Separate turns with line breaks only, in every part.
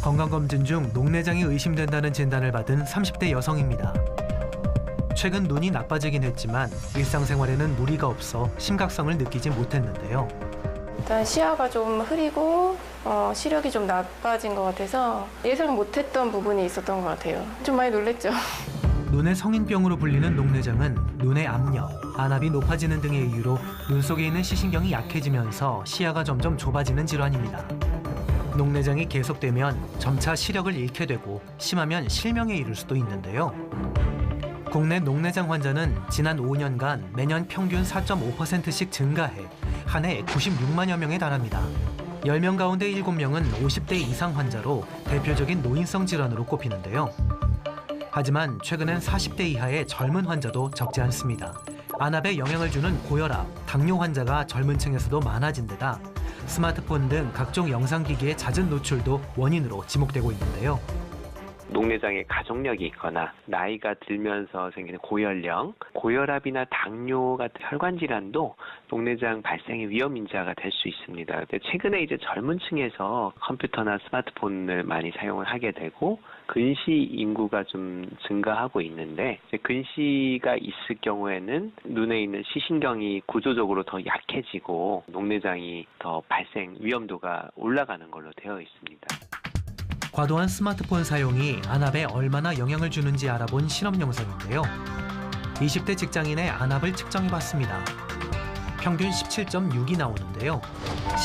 건강검진 중 녹내장이 의심된다는 진단을 받은 30대 여성입니다. 최근 눈이 나빠지긴 했지만 일상생활에는 무리가 없어 심각성을 느끼지 못했는데요.
일단 시야가 좀 흐리고 시력이 좀 나빠진 것 같아서 예상 못했던 부분이 있었던 것 같아요. 좀 많이 놀랬죠.
눈의 성인병으로 불리는 녹내장은 눈의 압력, 안압이 높아지는 등의 이유로 눈 속에 있는 시신경이 약해지면서 시야가 점점 좁아지는 질환입니다. 녹내장이 계속되면 점차 시력을 잃게 되고 심하면 실명에 이를 수도 있는데요. 국내 녹내장 환자는 지난 5년간 매년 평균 4.5%씩 증가해 한 해 96만여 명에 달합니다. 10명 가운데 7명은 50대 이상 환자로 대표적인 노인성 질환으로 꼽히는데요. 하지만 최근엔 40대 이하의 젊은 환자도 적지 않습니다. 안압에 영향을 주는 고혈압, 당뇨 환자가 젊은 층에서도 많아진 데다 스마트폰 등 각종 영상기기의 잦은 노출도 원인으로 지목되고 있는데요.
녹내장에 가족력이 있거나 나이가 들면서 생기는 고연령, 고혈압이나 당뇨 같은 혈관 질환도 녹내장 발생의 위험 인자가 될 수 있습니다. 최근에 이제 젊은 층에서 컴퓨터나 스마트폰을 많이 사용을 하게 되고 근시 인구가 좀 증가하고 있는데 근시가 있을 경우에는 눈에 있는 시신경이 구조적으로 더 약해지고 녹내장이 더 발생 위험도가 올라가는 걸로 되어 있습니다.
과도한 스마트폰 사용이 안압에 얼마나 영향을 주는지 알아본 실험 영상인데요. 20대 직장인의 안압을 측정해봤습니다. 평균 17.6이 나오는데요.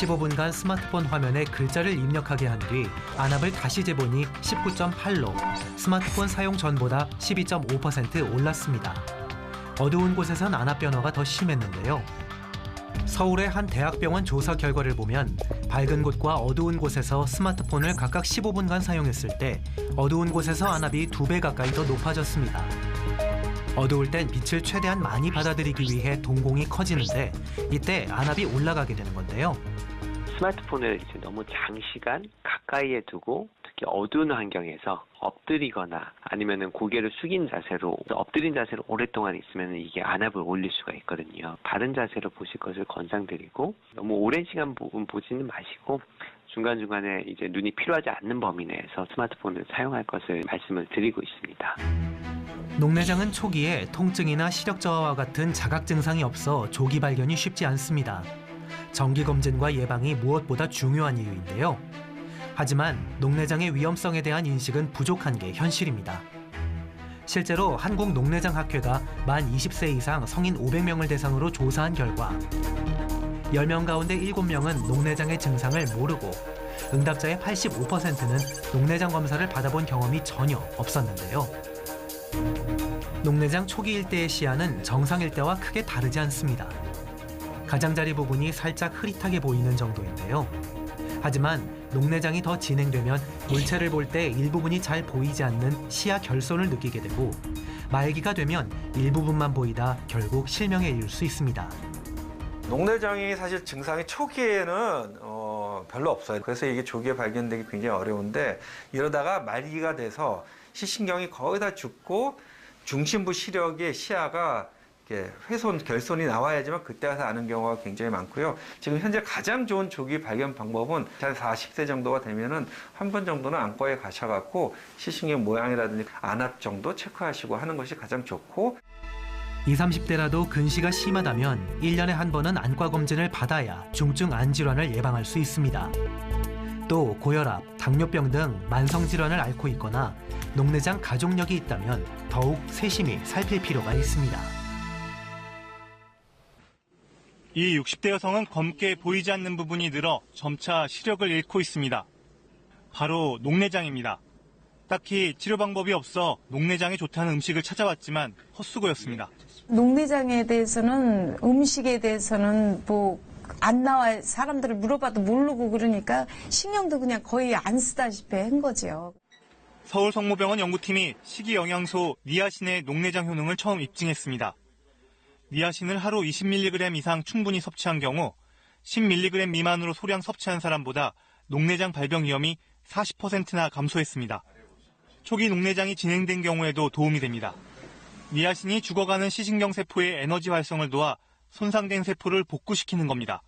15분간 스마트폰 화면에 글자를 입력하게 한 뒤 안압을 다시 재보니 19.8로 스마트폰 사용 전보다 12.5% 올랐습니다. 어두운 곳에선 안압 변화가 더 심했는데요. 서울의 한 대학병원 조사 결과를 보면 밝은 곳과 어두운 곳에서 스마트폰을 각각 15분간 사용했을 때 어두운 곳에서 안압이 2배 가까이 더 높아졌습니다. 어두울 땐 빛을 최대한 많이 받아들이기 위해 동공이 커지는데 이때 안압이 올라가게 되는 건데요.
스마트폰을 이제 너무 장시간 가까이에 두고 특히 어두운 환경에서 엎드리거나 아니면은 고개를 숙인 자세로 엎드린 자세로 오랫동안 있으면 이게 안압을 올릴 수가 있거든요. 바른 자세로 보실 것을 권장드리고 너무 오랜 시간 보지는 마시고 중간중간에 이제 눈이 필요하지 않는 범위 내에서 스마트폰을 사용할 것을 말씀을 드리고 있습니다.
녹내장은 초기에 통증이나 시력 저하와 같은 자각 증상이 없어 조기 발견이 쉽지 않습니다. 정기검진과 예방이 무엇보다 중요한 이유인데요. 하지만 녹내장의 위험성에 대한 인식은 부족한 게 현실입니다. 실제로 한국녹내장학회가 만 20세 이상 성인 500명을 대상으로 조사한 결과 10명 가운데 7명은 녹내장의 증상을 모르고 응답자의 85%는 녹내장 검사를 받아본 경험이 전혀 없었는데요. 녹내장 초기일 때의 시야는 정상일 때와 크게 다르지 않습니다. 가장자리 부분이 살짝 흐릿하게 보이는 정도인데요. 하지만 녹내장이 더 진행되면 물체를 볼 때 일부분이 잘 보이지 않는 시야 결손을 느끼게 되고 말기가 되면 일부분만 보이다 결국 실명에 이를 수 있습니다.
녹내장이 사실 증상이 초기에는 별로 없어요. 그래서 이게 조기에 발견되기 굉장히 어려운데 이러다가 말기가 돼서 시신경이 거의 다 죽고 중심부 시력의 시야가 이렇게 결손이 나와야지만 그때 가서 아는 경우가 굉장히 많고요. 지금 현재 가장 좋은 조기 발견 방법은 한 40세 정도가 되면은 한 번 정도는 안과에 가셔갖고 시신경 모양이라든지 안압 정도 체크하시고 하는 것이 가장 좋고
20, 30대라도 근시가 심하다면 1년에 한 번은 안과 검진을 받아야 중증 안 질환을 예방할 수 있습니다. 또 고혈압, 당뇨병 등 만성 질환을 앓고 있거나 녹내장 가족력이 있다면 더욱 세심히 살필 필요가 있습니다.
이 60대 여성은 검게 보이지 않는 부분이 늘어 점차 시력을 잃고 있습니다. 바로 녹내장입니다. 딱히 치료 방법이 없어 녹내장이 좋다는 음식을 찾아왔지만 헛수고였습니다.
녹내장에 대해서는 음식에 대해서는 안 나와 사람들을 물어봐도 모르고 그러니까 신경도 그냥 거의 안 쓰다시피 한 거죠.
서울성모병원 연구팀이 식이영양소 니아신의 녹내장 효능을 처음 입증했습니다. 니아신을 하루 20mg 이상 충분히 섭취한 경우 10mg 미만으로 소량 섭취한 사람보다 녹내장 발병 위험이 40%나 감소했습니다. 초기 녹내장이 진행된 경우에도 도움이 됩니다. 니아신이 죽어가는 시신경 세포의 에너지 활성을 도와 손상된 세포를 복구시키는 겁니다.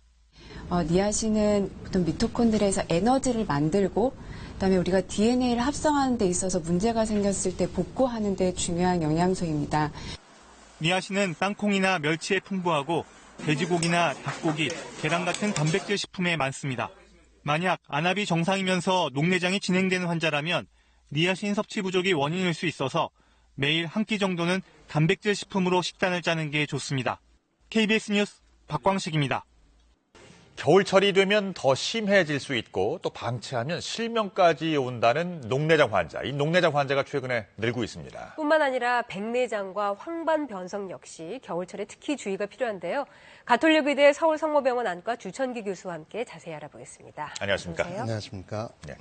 니아신은 보통 미토콘드리아에서 에너지를 만들고 그다음에 우리가 DNA를 합성하는 데 있어서 문제가 생겼을 때 복구하는 데 중요한 영양소입니다.
니아신은 땅콩이나 멸치에 풍부하고 돼지고기나 닭고기, 계란 같은 단백질 식품에 많습니다. 만약 안압이 정상이면서 녹내장이 진행되는 환자라면 니아신 섭취 부족이 원인일 수 있어서 매일 한 끼 정도는 단백질 식품으로 식단을 짜는 게 좋습니다. KBS 뉴스 박광식입니다.
겨울철이 되면 더 심해질 수 있고 또 방치하면 실명까지 온다는 녹내장 환자. 이 녹내장 환자가 최근에 늘고 있습니다.
뿐만 아니라 백내장과 황반변성 역시 겨울철에 특히 주의가 필요한데요. 가톨릭의대 서울성모병원 안과 주천기 교수와 함께 자세히 알아보겠습니다.
안녕하십니까?
안녕하십니까?
네.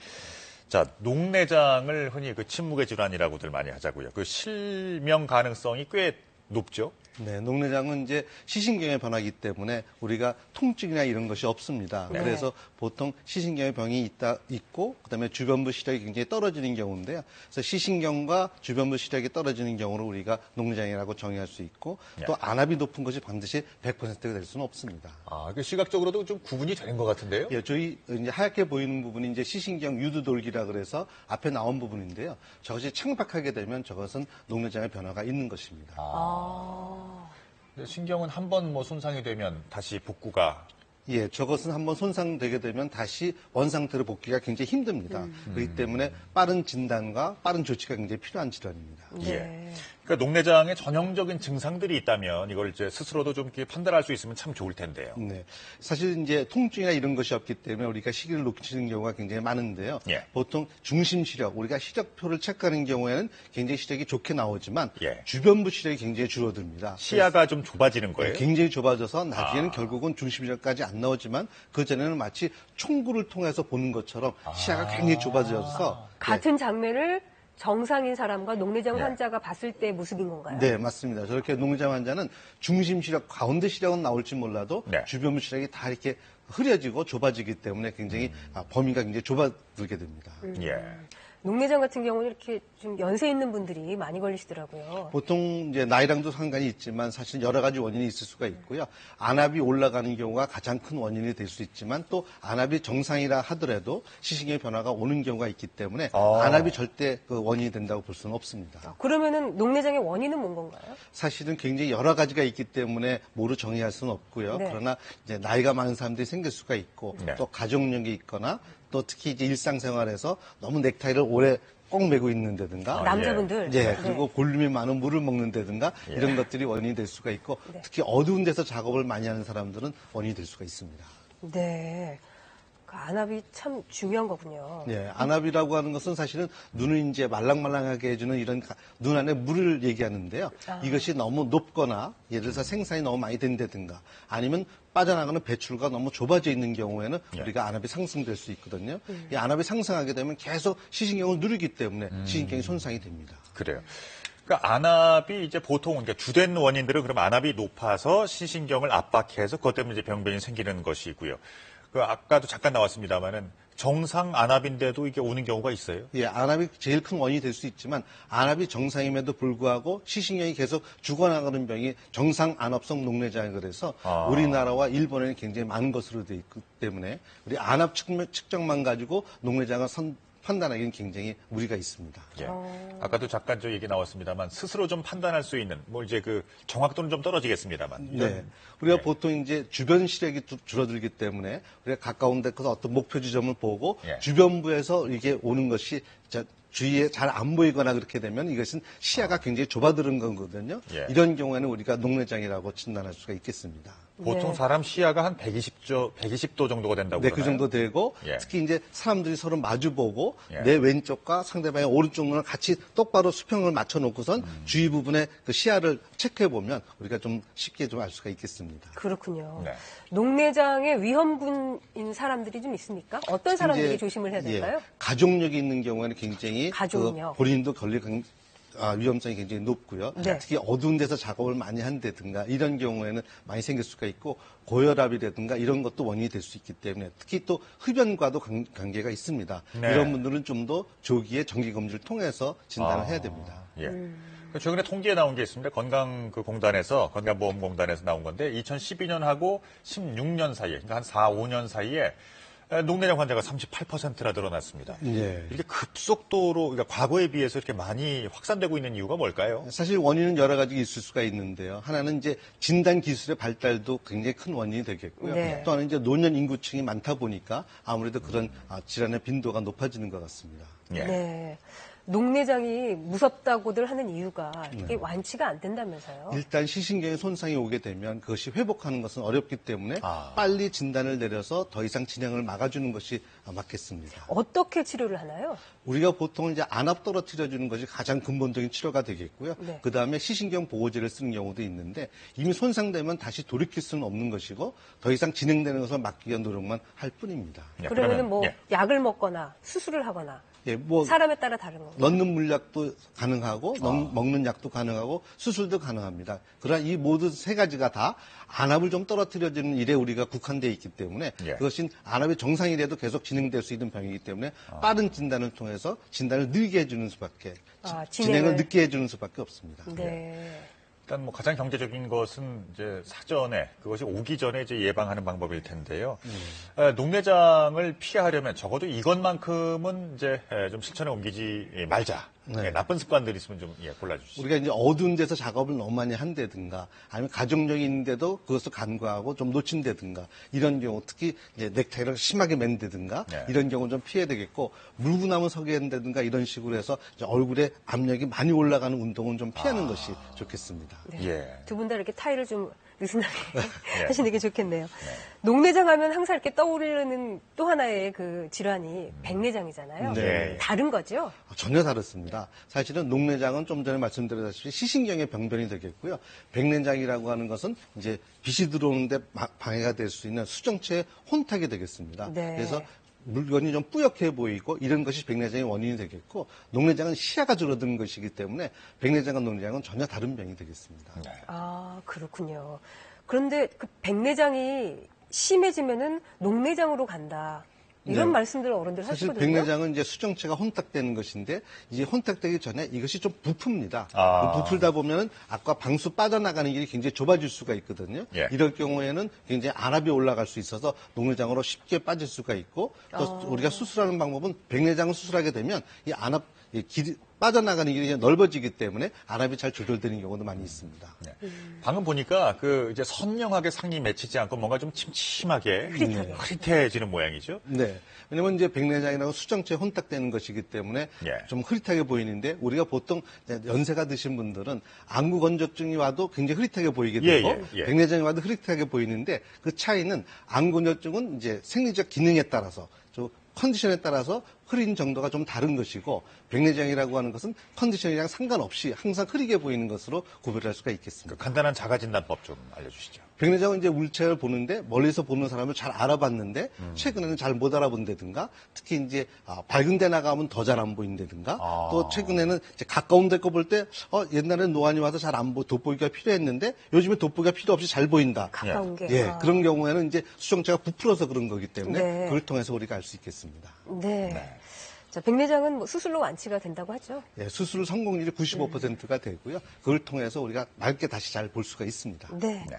자, 녹내장을 흔히 그 침묵의 질환이라고들 많이 하자고요. 그 실명 가능성이 꽤 높죠?
네, 녹내장은 이제 시신경의 변화이기 때문에 우리가 통증이나 이런 것이 없습니다.
네.
그래서 보통 시신경의 병이 있고 그다음에 주변부 시력이 굉장히 떨어지는 경우인데요. 그래서 시신경과 주변부 시력이 떨어지는 경우를 우리가 녹내장이라고 정의할 수 있고 또 안압이 높은 것이 반드시 100%가 될 수는 없습니다.
아, 그 시각적으로도 좀 구분이 되는 것 같은데요?
예, 저희 이제 하얗게 보이는 부분이 이제 시신경 유두돌기라 그래서 앞에 나온 부분인데요. 저것이 창박하게 되면 저것은 녹내장의 변화가 있는 것입니다.
신경은 한 번 뭐 손상이 되면 다시 복구가
예, 저것은 한번 손상되게 되면 다시 원상태로 복귀가 굉장히 힘듭니다. 그렇기 때문에 빠른 진단과 빠른 조치가 굉장히 필요한 질환입니다.
예. 그러니까 녹내장에 전형적인 증상들이 있다면 이걸 이제 스스로도 좀 이렇게 판단할 수 있으면 참 좋을 텐데요.
네. 사실 이제 통증이나 이런 것이 없기 때문에 우리가 시기를 놓치는 경우가 굉장히 많은데요.
예.
보통 중심 시력, 우리가 시력표를 체크하는 경우에는 굉장히 시력이 좋게 나오지만
예.
주변부 시력이 굉장히 줄어듭니다.
시야가 좀 좁아지는 거예요?
네, 굉장히 좁아져서 나중에는 결국은 중심 시력까지 안 나오지만 그 전에는 마치 총구를 통해서 보는 것처럼 시야가 굉장히 좁아져서
같은 장면을 정상인 사람과 녹내장
네.
환자가 봤을 때 모습인 건가요?
네, 맞습니다. 저렇게 녹내장 환자는 중심 시력, 가운데 시력은 나올지 몰라도
네.
주변부 시력이 다 이렇게 흐려지고 좁아지기 때문에 굉장히 범위가 굉장히 좁아들게 됩니다.
예.
녹내장 같은 경우는 이렇게 좀 연세 있는 분들이 많이 걸리시더라고요.
보통 이제 나이랑도 상관이 있지만 사실 여러 가지 원인이 있을 수가 있고요. 안압이 올라가는 경우가 가장 큰 원인이 될 수 있지만 또 안압이 정상이라 하더라도 시신경의 변화가 오는 경우가 있기 때문에 안압이 절대 그 원인이 된다고 볼 수는 없습니다.
그러면은 녹내장의 원인은 뭔 건가요?
사실은 굉장히 여러 가지가 있기 때문에 모두 정의할 수는 없고요.
네.
그러나 이제 나이가 많은 사람들이 생길 수가 있고
네.
또 가족력이 있거나 또 특히 이제 일상생활에서 너무 넥타이를 오래 꼭 메고 있는다든가
남자분들.
예, 그리고 볼륨이 많은 물을 먹는다든가 이런 것들이 원인이 될 수가 있고
네.
특히 어두운 데서 작업을 많이 하는 사람들은 원인이 될 수가 있습니다.
네. 그 안압이 참 중요한 거군요.
예, 안압이라고 하는 것은 사실은 눈을 이제 말랑말랑하게 해주는 이런 눈 안에 물을 얘기하는데요. 이것이 너무 높거나 예를 들어서 생산이 너무 많이 된다든가 아니면 빠져나가는 배출구가 너무 좁아져 있는 경우에는 우리가 안압이 상승될 수 있거든요. 이 안압이 상승하게 되면 계속 시신경을 누르기 때문에 시신경이 손상이 됩니다.
그래요. 그러니까 안압이 이제 보통 그러니까 주된 원인들은 그럼 안압이 높아서 시신경을 압박해서 그것 때문에 이제 병변이 생기는 것이고요. 그 아까도 잠깐 나왔습니다만은 정상 안압인데도 이게 오는 경우가 있어요.
예, 안압이 제일 큰 원인이 될 수 있지만 안압이 정상임에도 불구하고 시신경이 계속 죽어나가는 병이 정상 안압성 녹내장이 그래서 우리나라와 일본에는 굉장히 많은 것으로 되어 있기 때문에 우리 안압 측정만 가지고 녹내장을 판단하기는 굉장히 무리가 있습니다.
예. 아까도 잠깐 저 얘기 나왔습니다만 스스로 좀 판단할 수 있는 뭐 이제 그 정확도는 좀 떨어지겠습니다만.
네. 우리가 보통 이제 주변 시력이 줄어들기 때문에 우리가 가까운 데서 어떤 목표 지점을 보고 주변부에서 이게 오는 것이 주위에 잘 안 보이거나 그렇게 되면 이것은 시야가 굉장히 좁아드는 거거든요. 이런 경우에는 우리가 녹내장이라고 진단할 수가 있겠습니다.
보통 사람 시야가 한 120도 정도가 된다고
네,
그러나요?
그 정도 되고 특히 이제 사람들이 서로 마주보고 내 왼쪽과 상대방의 오른쪽 눈을 같이 똑바로 수평을 맞춰놓고선 주위 부분에 그 시야를 체크해 보면 우리가 좀 쉽게 좀 알 수가 있겠습니다.
그렇군요.
네.
녹내장의 위험군인 사람들이 좀 있습니까? 어떤 사람들이
이제,
조심을 해야 될까요?
가족력이 있는 경우에는 굉장히
가족력.
본인도 걸릴 위험성이 굉장히 높고요.
네.
특히 어두운 데서 작업을 많이 한다든가 이런 경우에는 많이 생길 수가 있고 고혈압이라든가 이런 것도 원인이 될 수 있기 때문에 특히 또 흡연과도 관계가 있습니다.
네.
이런 분들은 좀 더 조기에 정기검진을 통해서 진단을 해야 됩니다.
예. 최근에 통계에 나온 게 있습니다. 건강보험공단에서 나온 건데 2012년하고 16년 사이에, 그러니까 한 4, 5년 사이에 녹내장 환자가 38%나 늘어났습니다.
예.
이렇게 급속도로, 그러니까 과거에 비해서 이렇게 많이 확산되고 있는 이유가 뭘까요?
사실 원인은 여러 가지 있을 수가 있는데요. 하나는 이제 진단 기술의 발달도 굉장히 큰 원인이 되겠고요.
네.
또 하나는 이제 노년 인구층이 많다 보니까 아무래도 그런 질환의 빈도가 높아지는 것 같습니다.
예.
네. 녹내장이 무섭다고들 하는 이유가 이게 완치가 안 된다면서요?
일단 시신경에 손상이 오게 되면 그것이 회복하는 것은 어렵기 때문에 빨리 진단을 내려서 더 이상 진행을 막아주는 것이 맞겠습니다.
어떻게 치료를 하나요?
우리가 보통 이제 안압 떨어뜨려주는 것이 가장 근본적인 치료가 되겠고요.
네.
그 다음에 시신경 보호제를 쓰는 경우도 있는데 이미 손상되면 다시 돌이킬 수는 없는 것이고 더 이상 진행되는 것을 막기 위한 노력만 할 뿐입니다.
예,
그러면은 뭐
예.
약을 먹거나 수술을 하거나
예, 뭐
사람에 따라 다른 건가요?
넣는 물약도 가능하고 먹는 약도 가능하고 수술도 가능합니다. 그러나 이 모든 세 가지가 다 안압을 좀 떨어뜨려주는 일에 우리가 국한되어 있기 때문에
예.
그것이 안압이 정상이라도 계속 진행될 수 있는 병이기 때문에 빠른 진단을 통해서 진단을 늘게 해주는 수밖에 진행을 늦게 해주는 수밖에 없습니다.
네.
일단 뭐 가장 경제적인 것은 이제 사전에 그것이 오기 전에 이제 예방하는 방법일 텐데요. 녹내장을 피하려면 적어도 이것만큼은 이제 좀 실천에 옮기지 말자.
네.
나쁜 습관들이 있으면 좀 골라주시죠.
우리가 이제 어두운 데서 작업을 너무 많이 한다든가 아니면 가정적이 있는데도 그것을 간과하고 좀 놓친다든가 이런 경우 특히 이제 넥타이를 심하게 맨다든가
네.
이런 경우 좀 피해야 되겠고 물구나무 서게 한다든가 이런 식으로 해서 이제 얼굴에 압력이 많이 올라가는 운동은 좀 피하는 것이 좋겠습니다.
네.
예.
두 분 다 이렇게 타이를 좀 느슨하게
예.
하시는 게 좋겠네요. 녹내장 하면 항상 이렇게 떠오르는 또 하나의 그 질환이 백내장이잖아요.
네.
다른 거죠?
전혀 다릅니다. 사실은 녹내장은 좀 전에 말씀드렸다시피 시신경의 병변이 되겠고요. 백내장이라고 하는 것은 이제 빛이 들어오는데 방해가 될 수 있는 수정체의 혼탁이 되겠습니다.
네.
그래서 물건이 좀 뿌옇게 보이고 이런 것이 백내장의 원인이 되겠고 녹내장은 시야가 줄어드는 것이기 때문에 백내장과 녹내장은 전혀 다른 병이 되겠습니다.
아, 그렇군요. 그런데 그 백내장이 심해지면은 녹내장으로 간다. 이런
네.
말씀들을 어른들
사실
하시거든요.
백내장은 이제 수정체가 혼탁되는 것인데 이제 혼탁되기 전에 이것이 좀 부풉니다.
아.
부풀다 보면은 아까 방수 빠져나가는 길이 굉장히 좁아질 수가 있거든요.
예.
이럴 경우에는 굉장히 안압이 올라갈 수 있어서 녹내장으로 쉽게 빠질 수가 있고 또 우리가 수술하는 방법은 백내장을 수술하게 되면 이 안압 이 길이 빠져나가는 길이 넓어지기 때문에 안압이 잘 조절되는 경우도 많이 있습니다.
네. 방금 보니까 그 이제 선명하게 상이 맺히지 않고 뭔가 좀 침침하게 흐릿해지는 모양이죠.
네. 왜냐면 이제 백내장이라고 수정체에 혼탁되는 것이기 때문에
예.
좀 흐릿하게 보이는데 우리가 보통 이제 연세가 드신 분들은 안구 건조증이 와도 굉장히 흐릿하게 보이게 되고
예.
백내장이 와도 흐릿하게 보이는데 그 차이는 안구 건조증은 이제 생리적 기능에 따라서 좀 컨디션에 따라서 흐린 정도가 좀 다른 것이고 백내장이라고 하는 것은 컨디션이랑 상관없이 항상 흐리게 보이는 것으로 구별할 수가 있겠습니다.
그 간단한 자가진단법 좀 알려주시죠.
백내장은 이제 울체를 보는데 멀리서 보는 사람을 잘 알아봤는데 최근에는 잘 못 알아본다든가 특히 이제 밝은 데 나가면 더 잘 안 보인다든가 또 최근에는 이제 가까운 데 거 볼 때 옛날에는 노안이 와서 잘 안 돋보기가 필요했는데 요즘에 돋보기가 필요 없이 잘 보인다.
가까운 게.
예, 그런 경우에는 이제 수정체가 부풀어서 그런 거기 때문에
네.
그걸 통해서 우리가 알 수 있겠습니다.
네. 자, 백내장은 뭐 수술로 완치가 된다고 하죠.
예, 수술 성공률이 95%가 되고요. 그걸 통해서 우리가 맑게 다시 잘 볼 수가 있습니다.
네.
네.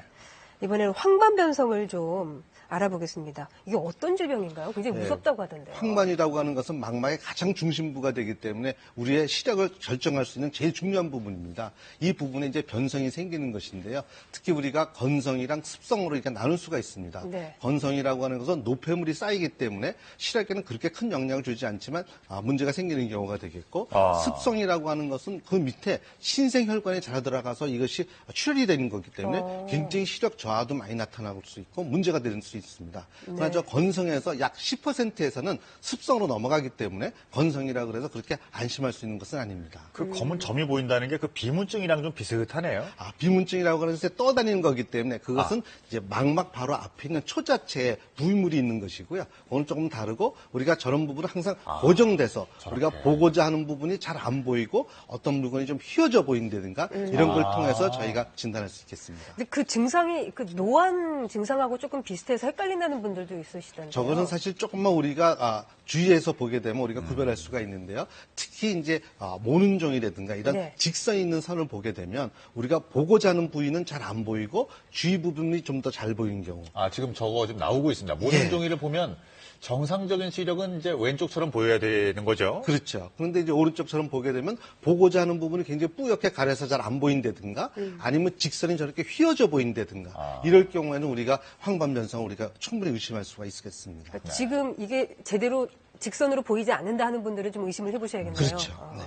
이번에는 황반변성을 좀 알아보겠습니다. 이게 어떤 질병인가요? 굉장히
네.
무섭다고 하던데요.
황반이라고 하는 것은 망막의 가장 중심부가 되기 때문에 우리의 시력을 결정할 수 있는 제일 중요한 부분입니다. 이 부분에 이제 변성이 생기는 것인데요. 특히 우리가 건성이랑 습성으로 이렇게 나눌 수가 있습니다.
네.
건성이라고 하는 것은 노폐물이 쌓이기 때문에 시력에는 그렇게 큰 영향을 주지 않지만 문제가 생기는 경우가 되겠고 습성이라고 하는 것은 그 밑에 신생혈관에 잘 들어가서 이것이 출혈이 되는 거기 때문에 굉장히 시력 저하도 많이 나타날 수 있고 문제가 되는 수 있습니다. 그러나 저 건성에서 약 10%에서는 습성으로 넘어가기 때문에 건성이라고 해서 그렇게 안심할 수 있는 것은 아닙니다.
그 검은 점이 보인다는 게 그 비문증이랑 좀 비슷하네요.
비문증이라고 하는 것에 떠다니는 거기 때문에 그것은 이제 망막 바로 앞에 있는 초자체에 부위물이 있는 것이고요. 그건 조금 다르고 우리가 저런 부분은 항상 고정돼서 우리가 보고자 하는 부분이 잘 안 보이고 어떤 물건이 좀 휘어져 보인다든가 이런 걸 통해서 저희가 진단할 수 있겠습니다.
근데 그 증상이 그 노안 증상하고 조금 비슷해서 헷갈린다는 분들도 있으시던데요.
저거는 사실 조금만 우리가 주의해서 보게 되면 우리가 구별할 수가 있는데요. 특히 이제 모눈종이라든가 이런
네.
직선 있는 선을 보게 되면 우리가 보고자 하는 부위는 잘 안 보이고 주위 부분이 좀 더 잘 보이는 경우.
지금 저거 지금 나오고 있습니다. 모든 종이를 보면 정상적인 시력은 이제 왼쪽처럼 보여야 되는 거죠.
그렇죠. 그런데 이제 오른쪽처럼 보게 되면 보고자 하는 부분이 굉장히 뿌옇게 가려서 잘 안 보인다든가 아니면 직선이 저렇게 휘어져 보인다든가 이럴 경우에는 우리가 황반변성을 우리가 충분히 의심할 수가 있겠습니다.
그러니까 지금 이게 제대로 직선으로 보이지 않는다 하는 분들은 좀 의심을 해보셔야겠네요.
그렇죠. 네.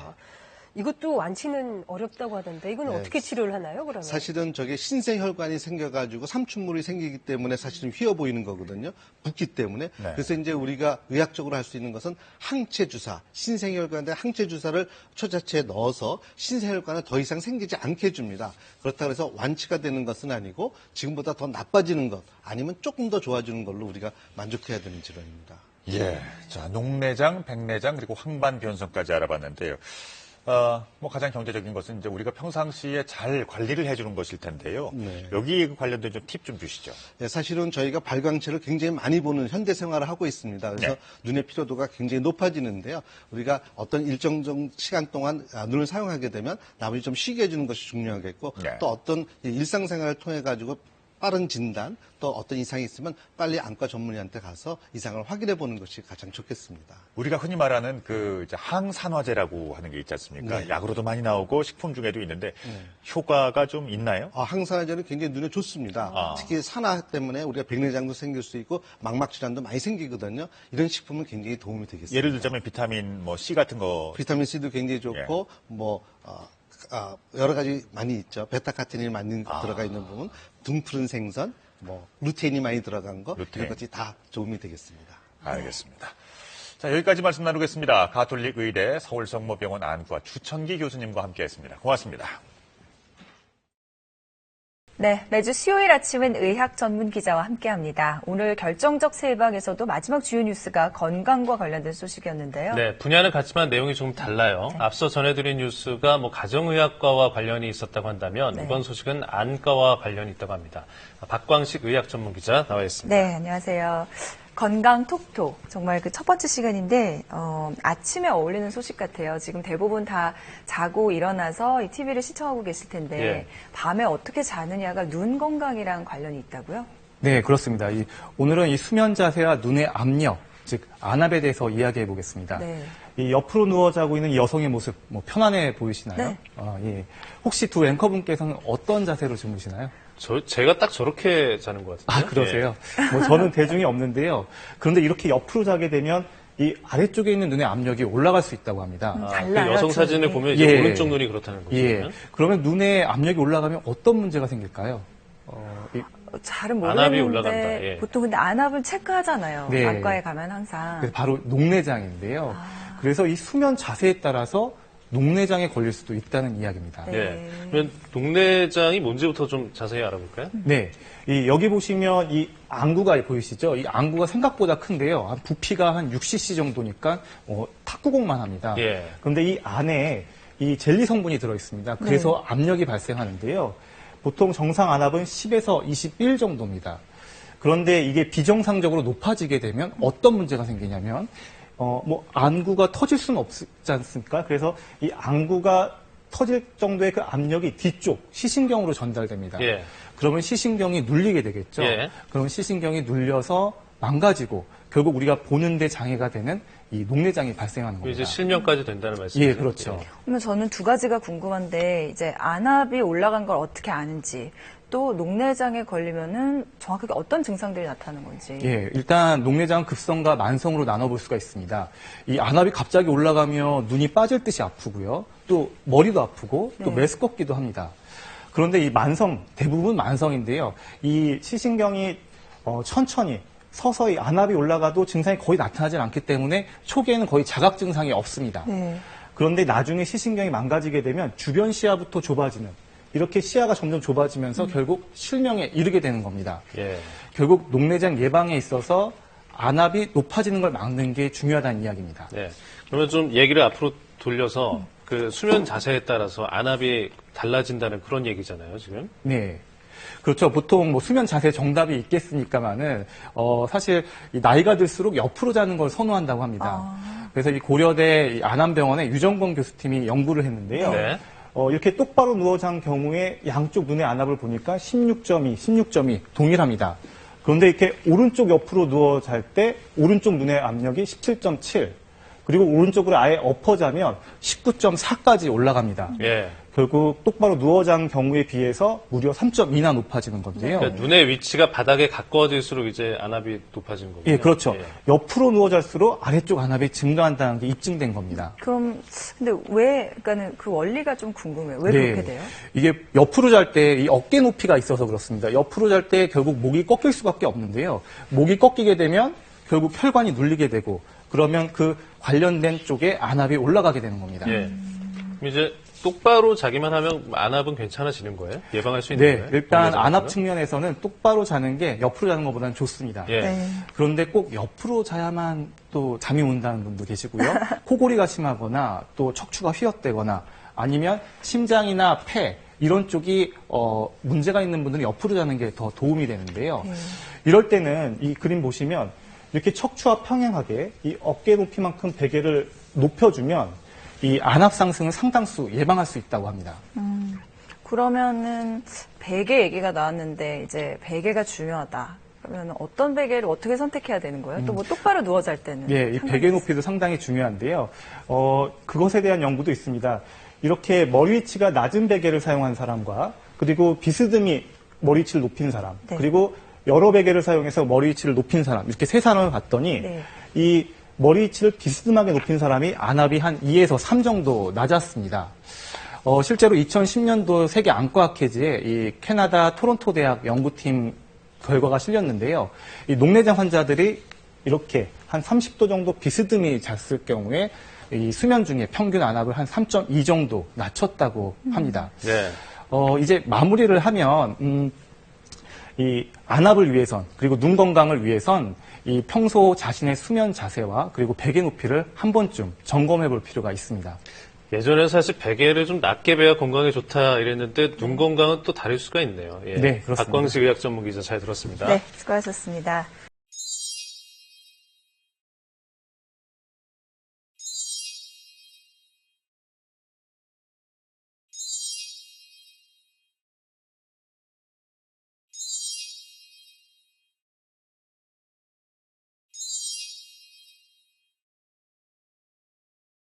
이것도 완치는 어렵다고 하던데 이건 어떻게 치료를 하나요, 그러면?
사실은 저게 신생혈관이 생겨가지고 삼춘물이 생기기 때문에 사실은 휘어 보이는 거거든요. 붓기 때문에.
네.
그래서 이제 우리가 의학적으로 할 수 있는 것은 항체 주사, 신생혈관에 항체 주사를 초자체에 넣어서 신생혈관을 더 이상 생기지 않게 해줍니다. 그렇다고 해서 완치가 되는 것은 아니고 지금보다 더 나빠지는 것 아니면 조금 더 좋아지는 걸로 우리가 만족해야 되는 질환입니다.
예. 자, 녹내장, 백내장, 그리고 황반변성까지 알아봤는데요. 가장 경제적인 것은 이제 우리가 평상시에 잘 관리를 해주는 것일 텐데요.
네.
여기 관련된 좀 팁 좀 주시죠.
네, 사실은 저희가 발광체를 굉장히 많이 보는 현대 생활을 하고 있습니다. 그래서
네.
눈의 피로도가 굉장히 높아지는데요. 우리가 어떤 일정 시간 동안 눈을 사용하게 되면 나머지 좀 쉬게 해주는 것이 중요하겠고
네.
또 어떤 일상생활을 통해 가지고 빠른 진단 또 어떤 이상이 있으면 빨리 안과 전문의한테 가서 이상을 확인해 보는 것이 가장 좋겠습니다.
우리가 흔히 말하는 그 이제 항산화제라고 하는 게 있지 않습니까?
네.
약으로도 많이 나오고 식품 중에도 있는데 효과가 좀 있나요?
항산화제는 굉장히 눈에 좋습니다. 특히 산화 때문에 우리가 백내장도 생길 수 있고 망막 질환도 많이 생기거든요. 이런 식품은 굉장히 도움이 되겠습니다.
예를 들자면 비타민 C 같은 거.
비타민 C도 굉장히 좋고 여러 가지 많이 있죠. 베타카틴이 많이 들어가 있는 부분, 둥푸른 생선, 루테인이 많이 들어간 거
루테인.
이런 것이 다 도움이 되겠습니다.
알겠습니다. 자, 여기까지 말씀 나누겠습니다. 가톨릭 의대 서울성모병원 안과 주천기 교수님과 함께했습니다. 고맙습니다.
네, 매주 수요일 아침은 의학 전문 기자와 함께합니다. 오늘 결정적 세박에서도 마지막 주요 뉴스가 건강과 관련된 소식이었는데요.
네, 분야는 같지만 내용이 조금 달라요.
네.
앞서 전해드린 뉴스가 가정의학과와 관련이 있었다고 한다면
네.
이번 소식은 안과와 관련이 있다고 합니다. 박광식 의학 전문 기자 나와 있습니다.
네, 안녕하세요. 건강 톡톡 정말 그 첫 번째 시간인데 아침에 어울리는 소식 같아요. 지금 대부분 다 자고 일어나서 이 TV를 시청하고 계실 텐데
예.
밤에 어떻게 자느냐가 눈 건강이랑 관련이 있다고요?
네, 그렇습니다. 오늘은 이 수면 자세와 눈의 압력, 즉 안압에 대해서 이야기해 보겠습니다.
네.
이 옆으로 누워 자고 있는 여성의 모습 편안해 보이시나요?
네.
예. 혹시 두 앵커분께서는 어떤 자세로 주무시나요?
제가 딱 저렇게 자는 것 같은데요.
그러세요? 저는 대중이 없는데요. 그런데 이렇게 옆으로 자게 되면 이 아래쪽에 있는 눈의 압력이 올라갈 수 있다고 합니다.
달라요,
그 여성 사진을
네.
보면 이제
예.
오른쪽 눈이 그렇다는 거죠.
예.
그러면?
그러면 눈의 압력이 올라가면 어떤 문제가 생길까요?
잘은
안압이
모르겠는데
올라간다. 예.
보통 근데 안압을 체크하잖아요.
네.
안과에 가면 항상.
그래서 바로 녹내장인데요. 그래서 이 수면 자세에 따라서 녹내장에 걸릴 수도 있다는 이야기입니다.
네.
예. 그러면 녹내장이 뭔지부터 좀 자세히 알아볼까요?
네. 여기 보시면 이 안구가 보이시죠? 이 안구가 생각보다 큰데요. 부피가 한 6cc 정도니까 탁구공만 합니다.
예.
그런데 이 안에 이 젤리 성분이 들어 있습니다. 그래서 압력이 발생하는데요. 보통 정상 안압은 10에서 21 정도입니다. 그런데 이게 비정상적으로 높아지게 되면 어떤 문제가 생기냐면 안구가 터질 수는 없지 않습니까? 그래서 이 안구가 터질 정도의 그 압력이 뒤쪽 시신경으로 전달됩니다.
예.
그러면 시신경이 눌리게 되겠죠.
예.
그러면 시신경이 눌려서 망가지고 결국 우리가 보는데 장애가 되는 이 녹내장이 발생하는 겁니다.
이제 실명까지 된다는 말씀이죠.
예, 그렇죠.
그러면 저는 두 가지가 궁금한데 이제 안압이 올라간 걸 어떻게 아는지 또 녹내장에 걸리면은 정확하게 어떤 증상들이 나타나는 건지.
예, 일단 녹내장 급성과 만성으로 나눠볼 수가 있습니다. 이 안압이 갑자기 올라가면 눈이 빠질 듯이 아프고요. 또 머리도 아프고 또
네.
메스껍기도 합니다. 그런데 이 대부분 만성인데요. 이 시신경이 천천히 서서히 안압이 올라가도 증상이 거의 나타나지 않기 때문에 초기에는 거의 자각 증상이 없습니다.
네.
그런데 나중에 시신경이 망가지게 되면 주변 시야부터 좁아지는 이렇게 시야가 점점 좁아지면서 결국 실명에 이르게 되는 겁니다.
예.
결국 녹내장 예방에 있어서 안압이 높아지는 걸 막는 게 중요하다는 이야기입니다.
네. 그러면 좀 얘기를 앞으로 돌려서 그 수면 자세에 따라서 안압이 달라진다는 그런 얘기잖아요, 지금.
네. 그렇죠. 보통 뭐 수면 자세 정답이 있겠습니까만은 사실 이 나이가 들수록 옆으로 자는 걸 선호한다고 합니다. 그래서 이 고려대 이 안암병원의 유정권 교수팀이 연구를 했는데요.
네.
이렇게 똑바로 누워 잔 경우에 양쪽 눈의 안압을 보니까 16점이 동일합니다. 그런데 이렇게 오른쪽 옆으로 누워 잘 때 오른쪽 눈의 압력이 17.7, 그리고 오른쪽으로 아예 엎어 자면 19.4까지 올라갑니다.
예.
결국 똑바로 누워 잔 경우에 비해서 무려 3.2나 높아지는 건데요.
그러니까 눈의 위치가 바닥에 가까워질수록 이제 안압이 높아지는 거군요.
예, 그렇죠.
예.
옆으로 누워 잘수록 아래쪽 안압이 증가한다는 게 입증된 겁니다.
그럼 근데 왜 그러니까는 그 원리가 좀 궁금해요. 왜 그렇게 돼요?
이게 옆으로 잘 때 이 어깨 높이가 있어서 그렇습니다. 옆으로 잘 때 결국 목이 꺾일 수밖에 없는데요. 목이 꺾이게 되면 결국 혈관이 눌리게 되고 그러면 그 관련된 쪽에 안압이 올라가게 되는 겁니다.
예. 그럼 이제 똑바로 자기만 하면 안압은 괜찮아지는 거예요? 예방할 수 있는 거예요?
일단 안압 측면에서는 똑바로 자는 게 옆으로 자는 것보다는 좋습니다.
예.
그런데 꼭 옆으로 자야만 또 잠이 온다는 분도 계시고요. 코골이가 심하거나 또 척추가 휘었대거나 아니면 심장이나 폐 이런 쪽이 문제가 있는 분들은 옆으로 자는 게 더 도움이 되는데요. 이럴 때는 이 그림 보시면 이렇게 척추와 평행하게 이 어깨 높이만큼 베개를 높여주면 이 안압 상승을 상당수 예방할 수 있다고 합니다.
그러면은 베개 얘기가 나왔는데 이제 베개가 중요하다. 그러면 어떤 베개를 어떻게 선택해야 되는 거예요? 또 뭐 똑바로 누워 잘 때는?
이 베개 높이도 상당히 중요한데요. 그것에 대한 연구도 있습니다. 이렇게 머리 위치가 낮은 베개를 사용한 사람과 그리고 비스듬히 머리 위치를 높인 사람, 그리고 여러 베개를 사용해서 머리 위치를 높인 사람 이렇게 세 사람을 봤더니 이 머리 위치를 비스듬하게 높인 사람이 안압이 한 2에서 3 정도 낮았습니다. 실제로 2010년도 세계 안과학회지에 이 캐나다 토론토 대학 연구팀 결과가 실렸는데요. 이 녹내장 환자들이 이렇게 한 30도 정도 비스듬히 잤을 경우에 이 수면 중에 평균 안압을 한 3.2 정도 낮췄다고 합니다.
네.
이제 마무리를 하면 이 안압을 위해선 그리고 눈 건강을 위해선 이 평소 자신의 수면 자세와 그리고 베개 높이를 한 번쯤 점검해 볼 필요가 있습니다.
예전에 사실 베개를 좀 낮게 베야 건강에 좋다 이랬는데 눈 건강은 또 다를 수가 있네요. 예.
네, 그렇습니다.
박광식 의학 전문 기자 잘 들었습니다.
네, 수고하셨습니다.